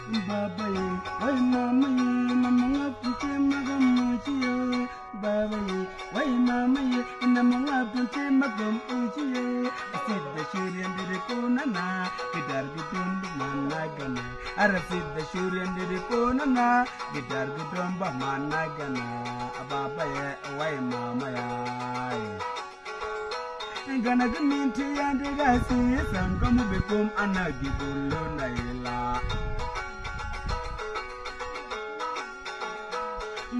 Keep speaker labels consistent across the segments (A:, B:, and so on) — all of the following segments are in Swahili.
A: Babaye, why mamaye, namanga punche magamuchiyo. Babaye, why mamaye, namanga punche magamuchiyo. Asid the shuri and the konana, guitar gutundu managana. Arasid the shuri and the konana, guitar gutumba managana. Babaye, why mamaya. Gana minti and the gasi, some come become anagibulu naila.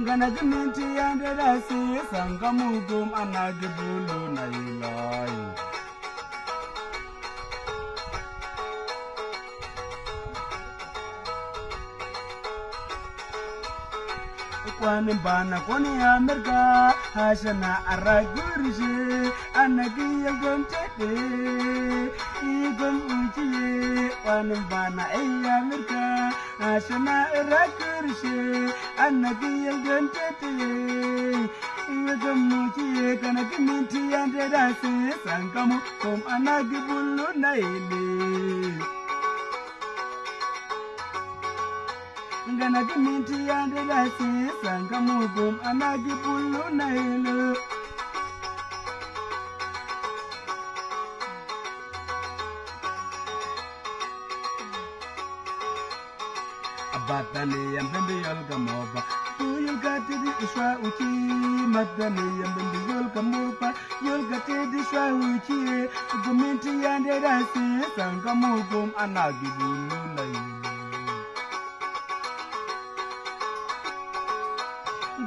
A: Gana minti and the gasi, some come become anagibulu naila. Kwani bana kwani Amerika hashana aragurishi anagi yagomtete igom uchi kwani bana Amerika hashana aragurishi anagi yagomtete igom uchi kana kiminti ande dasi sangamu kom anagi bulu naili. Gana minti and the lassi, Sangamugum, Anagi Pulu Nailo. Abatani and Bendi Yolgamoba, who you got the Iswa Uchi, Matani and Bendi Yolgamoba, you'll get the Iswa Uchi, the minti and the lassi, Sangamugum, Anagi Pulu Nailo.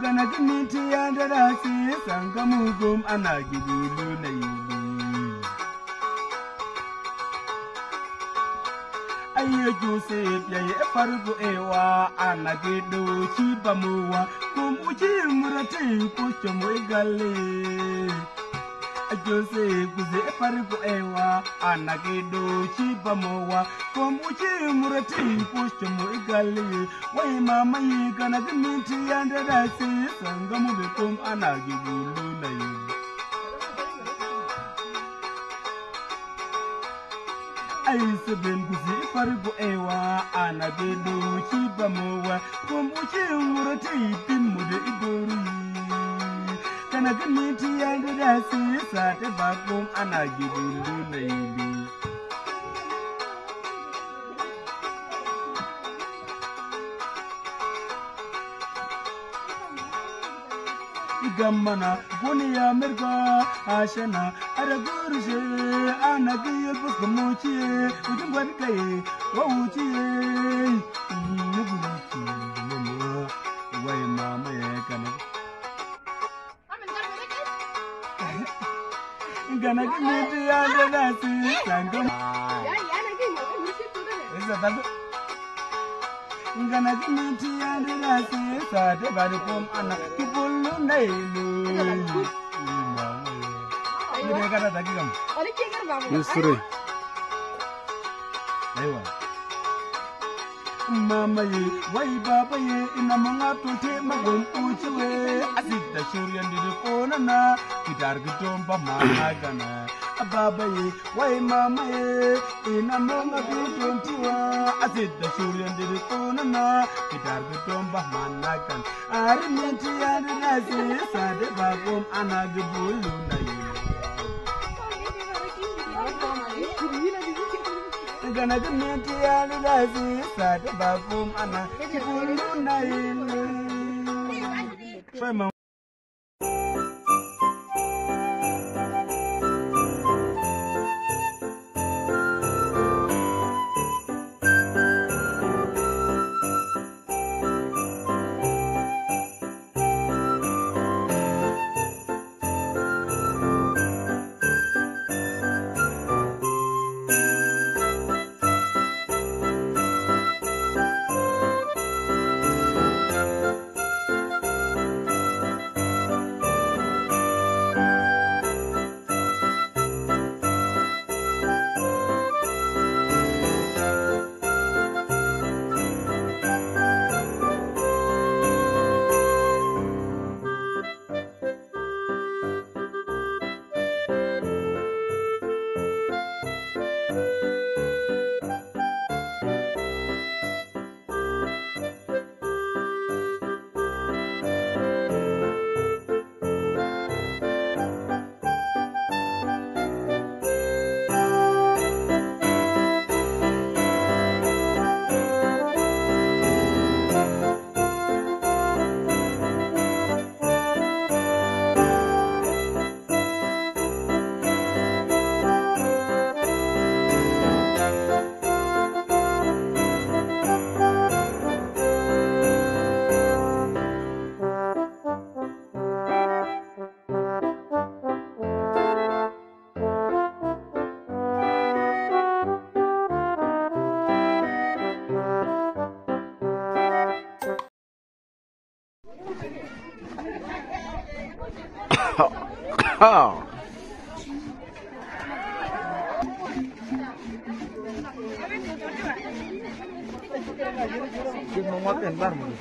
A: Gana minti and the lassi, Sangamugum, Anagibulu Naili. I hear you say, Yay, Farugu Ewa, Anagido, Chibamua, Kum Uchi Murati, Puchamuigale. I just say, Kuze Farugu Ewa, Anagido, Chibamoa, Kum Uchi Murati, Puchamuigale. Why, Mamma, you gonna minti and the lassi, Sangamukum, Anagibulu Naili. I used to be Farugu Ewa, Anagido, Chibamoa, Kumbuchi, Murati, Timude Ibori. Can I get me to and the Dassi, Sat about home, Anagido, lady. Gamana, Bonia Merga, Ashana, Aragurje, Anagi, Bukamuchi, Ujubanke, Wauchi, Way Mama Yakana. Gonna give me the other Nasi, Sangam. Is that? Gonna give me the other Nasi, Sat about the home, Anna, people Nailu. Yusri. Mama, why Baba, in among up to take my gun, Uchiwe, I think the Shurian did the corner, Kitargatum, Bamagana. Baba, why Mama, in among a bit 21, I think the Shurian did the corner, Kitargatum, Bamanagan. I remember the other Nazis, I did Babum, Anagabulu. Gana minti and the lassi, Sat Babum, Anagabulu Nail.
B: Ha.
A: Kita mau makan bareng.